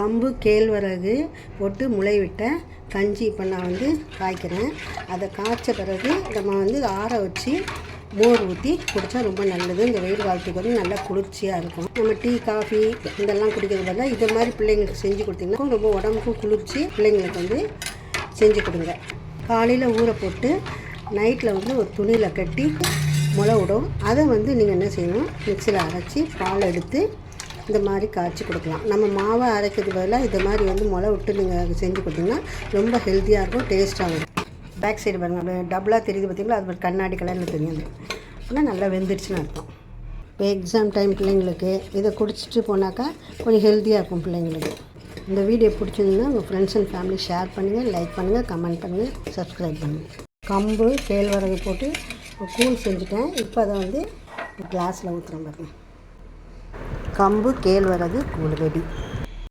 கம்பு கேழ்வரகு போட்டு முளைவிட்ட கஞ்சி இப்போ நான் வந்து காய்க்கிறேன். அதை காய்ச்ச பிறகு நம்ம வந்து ஆற வச்சு மோர் ஊற்றி குடித்தா ரொம்ப நல்லது. இந்த வெயில் காலத்துக்கு வந்து நல்லா குளிர்ச்சியாக இருக்கும். நம்ம டீ காஃபி இதெல்லாம் குடிக்கிறது பதிலாக இதை மாதிரி பிள்ளைங்களுக்கு செஞ்சு கொடுத்திங்கன்னா ரொம்ப உடம்புக்கும் குளிர்ச்சி. பிள்ளைங்களுக்கு வந்து செஞ்சு கொடுங்க. காலையில் ஊற போட்டு நைட்டில் வந்து ஒரு துணியில் கட்டி முளை விடும். அதை வந்து நீங்கள் என்ன செய்யணும், மிக்சியில் அரைச்சி பால் எடுத்து இந்த மாதிரி காய்ச்சி கொடுக்கலாம். நம்ம மாவை அரைக்கிறது பதிலாக இந்த மாதிரி வந்து முளை விட்டு நீங்கள் செஞ்சு கொடுத்தீங்கன்னா ரொம்ப ஹெல்த்தியாக இருக்கும், டேஸ்ட்டாக இருக்கும். பேக் சைடு பாருங்கள், அப்படியே டபுளாக தெரியுது பார்த்திங்களா, அது ஒரு கண்ணாடி கலரில் தெரியுது. ஆனால் நல்லா வெந்துடுச்சுன்னு அர்த்தம். இப்போ எக்ஸாம் டைம் பிள்ளைங்களுக்கு இதை குடிச்சிட்டு போனாக்கா கொஞ்சம் ஹெல்த்தியாக இருக்கும் பிள்ளைங்களுக்கு. இந்த வீடியோ பிடிச்சிருந்தா உங்கள் ஃப்ரெண்ட்ஸ் அண்ட் ஃபேமிலி ஷேர் பண்ணுங்கள், லைக் பண்ணுங்கள், கமெண்ட் பண்ணுங்கள், சப்ஸ்கிரைப் பண்ணுங்கள். கம்பு கேழ்வரகு போட்டு கூழ் செஞ்சுட்டேன். இப்போ அதை வந்து கிளாஸில் ஊற்றுறேன் பாருங்கள். கம்பு கேழ்வரகு கூழ் ரெடி.